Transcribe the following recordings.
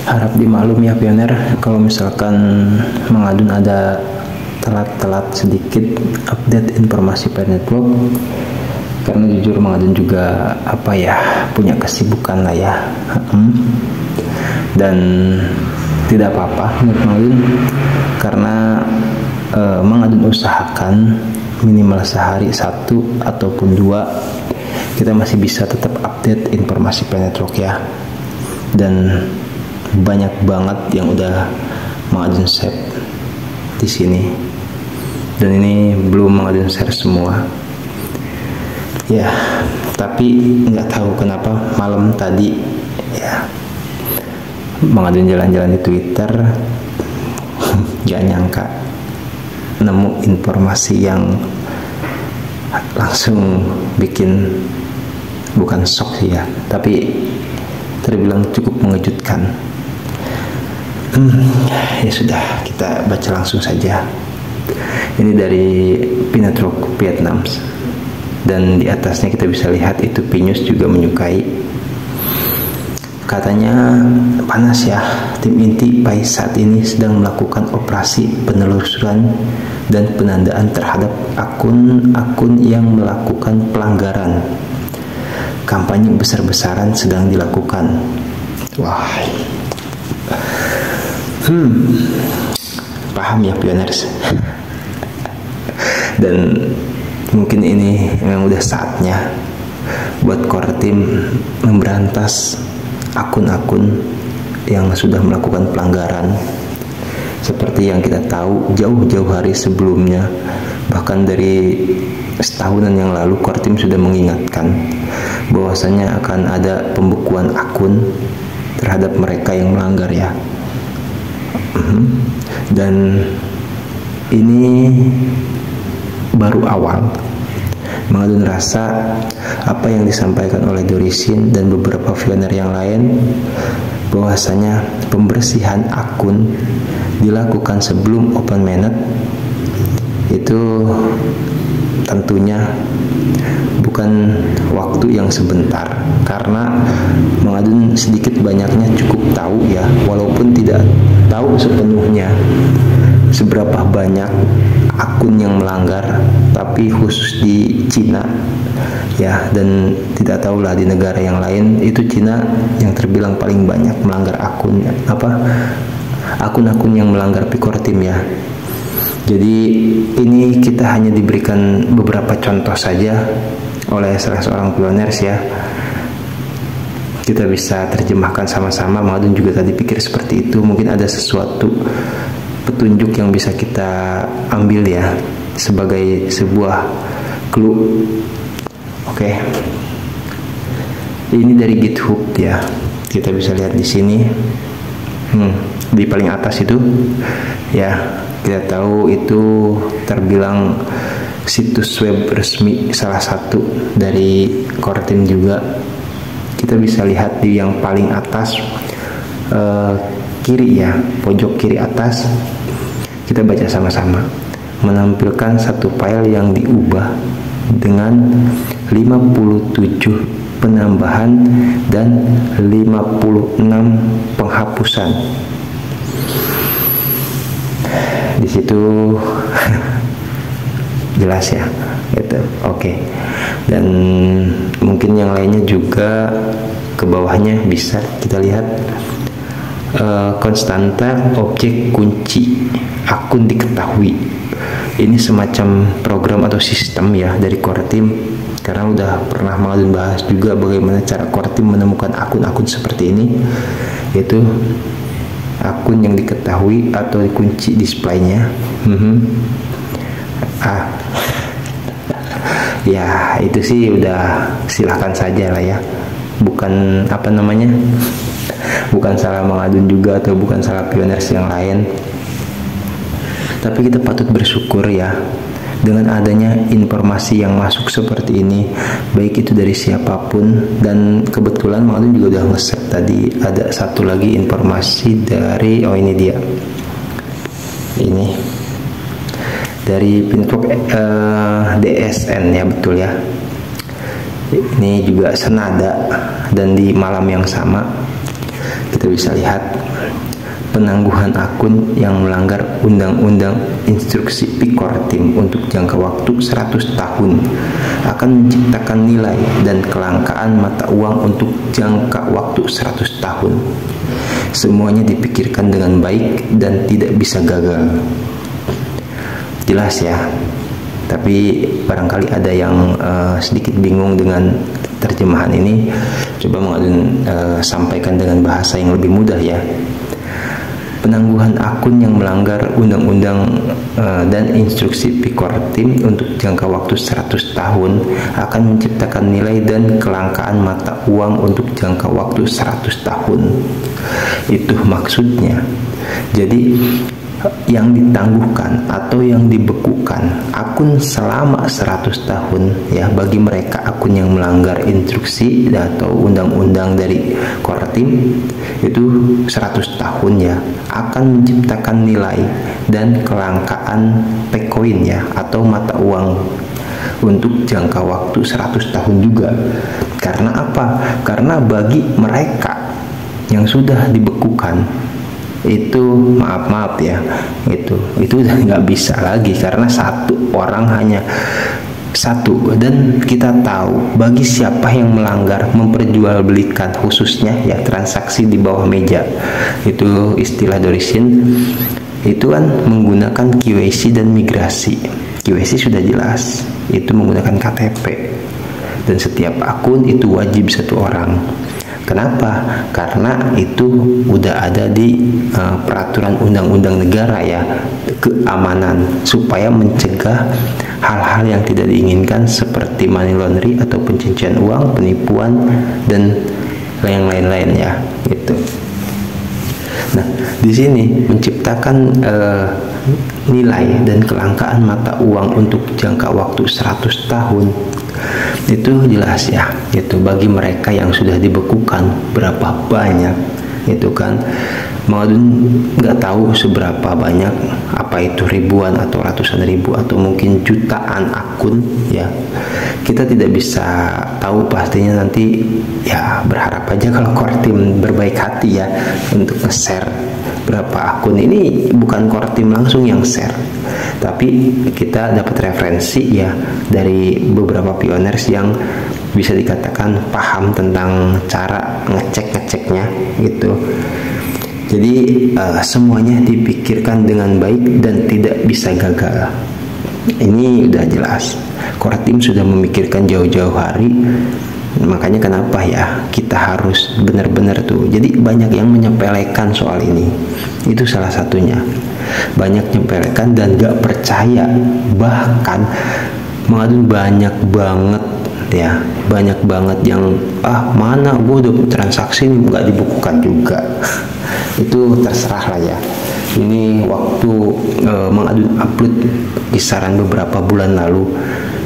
Harap dimaklum ya pioner kalau misalkan Mang Adun ada telat-telat sedikit update informasi Pi Network, karena jujur Mang Adun juga punya kesibukan lah ya. Dan tidak apa-apa menurut Mang Adun, karena Mang Adun usahakan minimal sehari 1 ataupun 2 kita masih bisa tetap update informasi Pi Network ya. Dan banyak banget yang udah Mang Adun save di sini, dan ini belum Mang Adun share semua ya. Tapi nggak tahu kenapa malam tadi ya Mang Adun jalan-jalan di Twitter gak nyangka nemu informasi yang langsung bikin, bukan shock sih ya, tapi terbilang cukup mengejutkan. Ya sudah, kita baca langsung saja. Ini dari Pi Network Vietnam, dan di atasnya kita bisa lihat itu Pi News juga menyukai. Katanya panas ya, tim inti Pi saat ini sedang melakukan operasi penelusuran dan penandaan terhadap akun-akun yang melakukan pelanggaran. Kampanye besar-besaran sedang dilakukan. Wah, paham ya pioners. Dan mungkin ini memang udah saatnya buat core team memberantas akun-akun yang sudah melakukan pelanggaran. Seperti yang kita tahu jauh-jauh hari sebelumnya, bahkan dari setahunan yang lalu core team sudah mengingatkan bahwasanya akan ada pembekuan akun terhadap mereka yang melanggar ya. Dan ini baru awal. Mang Adun rasa apa yang disampaikan oleh Dorisin dan beberapa pioner yang lain, bahwasanya pembersihan akun dilakukan sebelum open mainnet, itu tentunya bukan waktu yang sebentar, karena Mang Adun sedikit banyaknya cukup tahu ya, walaupun tidak tahu sepenuhnya seberapa banyak akun yang melanggar, tapi khusus di Cina ya, dan tidak tahulah di negara yang lain. Itu Cina yang terbilang paling banyak melanggar akun-akun yang melanggar Pi Core Team ya. Jadi ini kita hanya diberikan beberapa contoh saja oleh salah seorang pioners ya. Kita bisa terjemahkan sama-sama. Mang Adun juga tadi pikir seperti itu. Mungkin ada sesuatu petunjuk yang bisa kita ambil ya, sebagai sebuah clue. Oke. Ini dari GitHub ya. Kita bisa lihat di sini. Di paling atas itu ya, kita tahu itu terbilang situs web resmi salah satu dari core team juga. Kita bisa lihat di yang paling atas kiri ya, pojok kiri atas. Kita baca sama-sama. Menampilkan satu file yang diubah dengan 57 penambahan dan 56 penghapusan. Di situ jelas ya, gitu. Oke. Dan mungkin yang lainnya juga ke bawahnya bisa kita lihat. Konstanta objek kunci akun diketahui. Ini semacam program atau sistem ya dari core team, karena udah pernah Mang Adun bahas juga bagaimana cara core team menemukan akun-akun seperti ini, yaitu akun yang diketahui atau dikunci displaynya. Ya itu sih udah silahkan saja lah ya, bukan bukan salah Mang Adun juga, atau bukan salah pioners yang lain. Tapi kita patut bersyukur ya dengan adanya informasi yang masuk seperti ini, baik itu dari siapapun. Dan kebetulan Mang Adun juga udah nge-save tadi ada satu lagi informasi dari, ini dia, ini dari Pi Network DSN ya, betul ya. Ini juga senada dan di malam yang sama kita bisa lihat penangguhan akun yang melanggar undang-undang instruksi Pikortim untuk jangka waktu 100 tahun akan menciptakan nilai dan kelangkaan mata uang untuk jangka waktu 100 tahun. Semuanya dipikirkan dengan baik dan tidak bisa gagal. Jelas ya, tapi barangkali ada yang sedikit bingung dengan terjemahan ini. Coba Mengadun sampaikan dengan bahasa yang lebih mudah ya. Penangguhan akun yang melanggar undang-undang dan instruksi Pikortim untuk jangka waktu 100 tahun akan menciptakan nilai dan kelangkaan mata uang untuk jangka waktu 100 tahun. Itu maksudnya. Jadi yang ditangguhkan atau yang dibekukan akun selama 100 tahun ya, bagi mereka akun yang melanggar instruksi atau undang-undang dari Kortim itu 100 tahun ya, akan menciptakan nilai dan kelangkaan Pekoin ya atau mata uang untuk jangka waktu 100 tahun juga. Karena apa? Karena bagi mereka yang sudah dibekukan itu maaf ya, itu udah nggak bisa lagi karena satu orang hanya satu, dan kita tahu bagi siapa yang melanggar memperjualbelikan khususnya ya transaksi di bawah meja, itu istilah Dorisin itu kan menggunakan KYC dan migrasi. KYC sudah jelas itu menggunakan KTP dan setiap akun itu wajib satu orang. Kenapa? Karena itu udah ada di peraturan undang-undang negara ya, keamanan, supaya mencegah hal-hal yang tidak diinginkan seperti money laundry atau pencucian uang, penipuan dan yang lain-lain ya, gitu. Nah, di sini menciptakan nilai dan kelangkaan mata uang untuk jangka waktu 100 tahun itu jelas ya, itu bagi mereka yang sudah dibekukan berapa banyak itu kan. Mengadun nggak tahu seberapa banyak, apa itu ribuan atau ratusan ribu atau mungkin jutaan akun ya, kita tidak bisa tahu pastinya. Nanti ya berharap aja kalau Kortim berbaik hati ya untuk nge-share berapa akun. Ini bukan Kortim langsung yang share, tapi kita dapat referensi ya dari beberapa pioners yang bisa dikatakan paham tentang cara ngeceknya gitu. Jadi semuanya dipikirkan dengan baik dan tidak bisa gagal. Ini udah jelas, Kortim sudah memikirkan jauh-jauh hari. Makanya kenapa ya kita harus benar-benar tuh. Jadi banyak yang menyepelekan soal ini, itu salah satunya. Banyak menyepelekan dan gak percaya. Bahkan Mengadun banyak banget ya, banyak banget yang mana gue udah transaksi ini nggak dibukukan juga. Itu terserah lah ya. Ini waktu Mengadun upload kisaran beberapa bulan lalu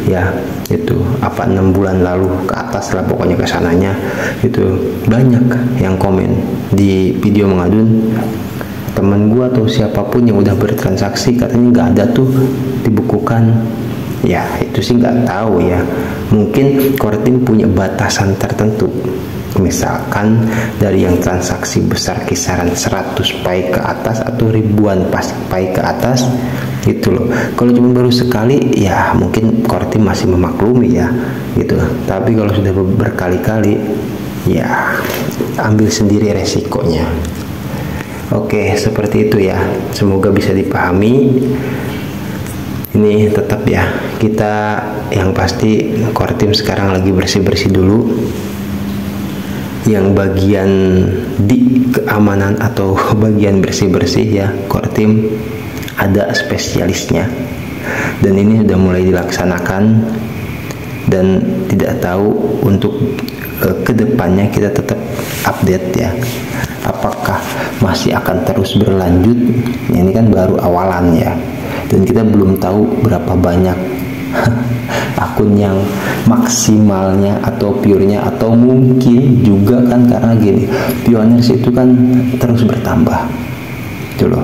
ya, itu 6 bulan lalu ke atas lah pokoknya kesananya, itu banyak yang komen di video Mengadun. Temen gue atau siapapun yang udah bertransaksi katanya nggak ada tuh dibukukan. Ya itu sih nggak tahu ya, mungkin Kortim punya batasan tertentu. Misalkan dari yang transaksi besar kisaran 100 pai ke atas atau ribuan pai ke atas gitu loh. Kalau cuma baru sekali ya mungkin Kortim masih memaklumi ya gitu. Tapi kalau sudah berkali-kali ya ambil sendiri resikonya. Oke, seperti itu ya. Semoga bisa dipahami. Ini tetap ya, kita yang pasti Kortim sekarang lagi bersih-bersih dulu. Yang bagian di keamanan atau bagian bersih-bersih ya, Kortim ada spesialisnya. Dan ini sudah mulai dilaksanakan, dan tidak tahu untuk kedepannya kita tetap update ya. Apakah masih akan terus berlanjut? Ini kan baru awalan ya. Dan kita belum tahu berapa banyak akun yang maksimalnya atau purenya, atau mungkin juga kan karena gini, pioners itu kan terus bertambah itu loh.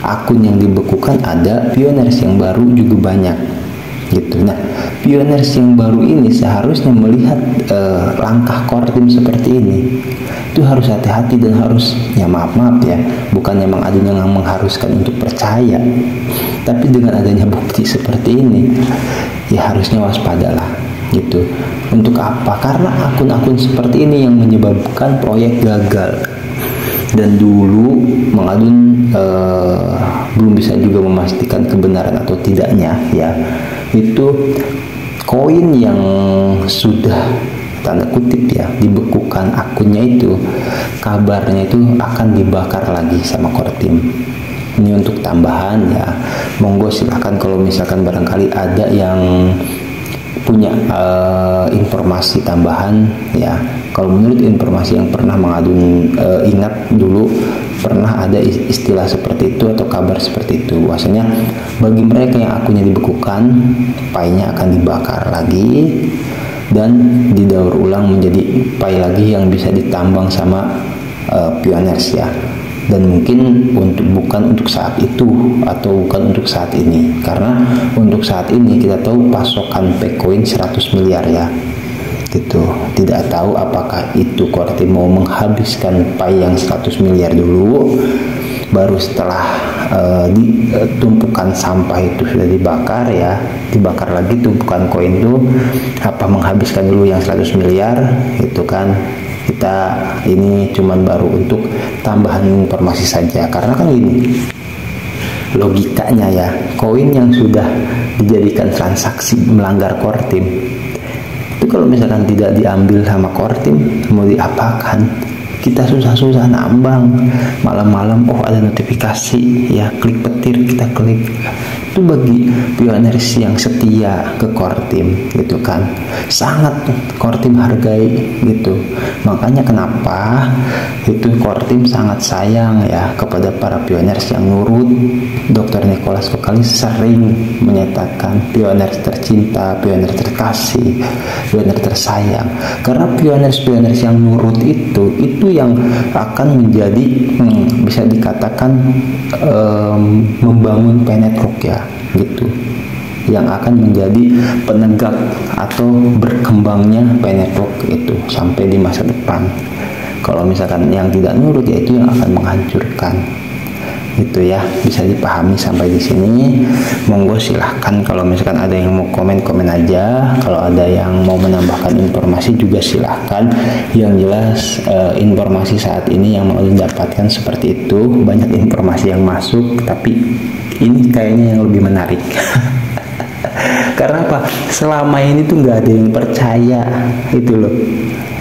Akun yang dibekukan ada, pioners yang baru juga banyak gitu. Nah, pioners yang baru ini seharusnya melihat langkah Kortim seperti ini itu harus hati-hati dan harus, ya maaf ya, bukannya Mang Adun yang mengharuskan untuk percaya, tapi dengan adanya bukti seperti ini ya harusnya waspadalah gitu. Untuk apa? Karena akun-akun seperti ini yang menyebabkan proyek gagal. Dan dulu Mang Adun belum bisa juga memastikan kebenaran atau tidaknya ya, itu koin yang sudah tanda kutip ya dibekukan akunnya itu, kabarnya itu akan dibakar lagi sama Kortim. Ini untuk tambahan ya, monggo silahkan kalau misalkan barangkali ada yang punya informasi tambahan ya. Kalau menurut informasi yang pernah Mang Adun ingat dulu, pernah ada istilah seperti itu atau kabar seperti itu, bahwasanya bagi mereka yang akunnya dibekukan, painya akan dibakar lagi dan didaur ulang menjadi pai lagi yang bisa ditambang sama pioners ya. Dan mungkin bukan untuk saat itu atau bukan untuk saat ini, karena untuk saat ini kita tahu pasokan Pecoin 100 miliar ya gitu. Tidak tahu apakah itu Kortim mau menghabiskan pai yang 100 miliar dulu, baru setelah tumpukan sampah itu sudah dibakar ya, dibakar lagi tumpukan koin itu, apa menghabiskan dulu yang 100 miliar itu kan. Kita ini cuman baru untuk tambahan informasi saja, karena kan ini logikanya ya, koin yang sudah dijadikan transaksi melanggar Kortim itu kalau misalkan tidak diambil sama Kortim mau diapakan? Kita susah-susah nambang, malam-malam oh ada notifikasi ya, klik petir, kita klik. Itu bagi pioners yang setia ke Kortim gitu kan, sangat Kortim hargai gitu. Makanya kenapa itu Kortim sangat sayang ya kepada para pioners yang nurut. Dr. Nicholas Vokalis sering menyatakan pioners tercinta, pioners terkasih, pioners tersayang. Karena pioners-pioners yang nurut itu yang akan menjadi bisa dikatakan membangun Penetrok ya gitu, yang akan menjadi penegak atau berkembangnya Penetrok itu sampai di masa depan. Kalau misalkan yang tidak nurut ya itu yang akan menghancurkan gitu ya. Bisa dipahami sampai di sini. Monggo silahkan kalau misalkan ada yang mau komen aja, kalau ada yang mau menambahkan informasi juga silahkan. Yang jelas informasi saat ini yang mau didapatkan seperti itu, banyak informasi yang masuk, tapi ini kayaknya yang lebih menarik. Karena apa? Selama ini tuh nggak ada yang percaya itu loh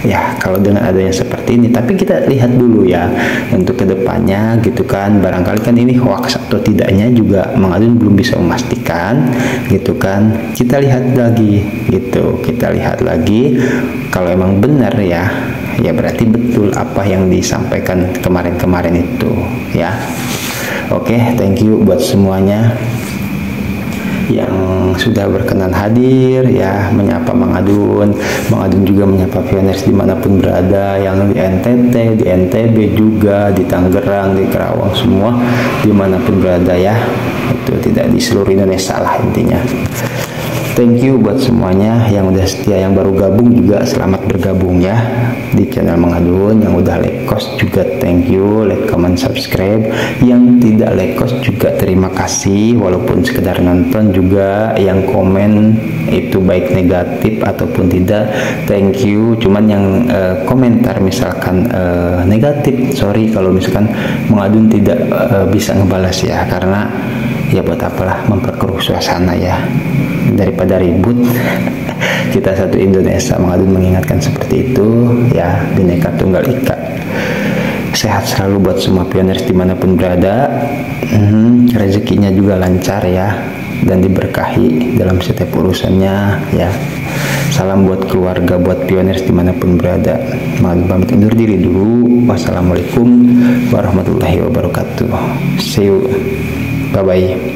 ya kalau dengan adanya seperti ini. Tapi kita lihat dulu ya untuk kedepannya gitu kan, barangkali kan ini hoax atau tidaknya juga Mang Adun belum bisa memastikan gitu kan. Kita lihat lagi gitu, kita lihat lagi kalau emang benar ya berarti betul apa yang disampaikan kemarin-kemarin itu ya. Oke, thank you buat semuanya yang sudah berkenan hadir ya, menyapa Mang Adun. Mang Adun juga menyapa pioners dimanapun berada, yang di NTT, di NTB juga, di Tangerang, di Karawang, semua dimanapun berada ya, itu tidak di seluruh Indonesia lah intinya. Thank you buat semuanya yang udah setia, yang baru gabung juga selamat bergabung ya di channel Mang Adun. Yang udah like cost juga thank you, like, comment, subscribe. Yang tidak like cost juga terima kasih, walaupun sekedar nonton juga. Yang komen itu baik negatif ataupun tidak thank you. Cuman yang komentar misalkan negatif, sorry kalau misalkan Mang Adun tidak bisa ngebalas ya, karena ya buat apalah memperkeruh suasana ya, daripada ribut. Kita satu Indonesia. Mang Adun mengingatkan seperti itu ya, Bhinneka Tunggal Ika. Sehat selalu buat semua pioners dimanapun berada. Rezekinya juga lancar ya, dan diberkahi dalam setiap urusannya ya. Salam buat keluarga, buat pioners dimanapun berada. Mang Adun pamit undur diri dulu. Wassalamualaikum warahmatullahi wabarakatuh. See you, bye bye.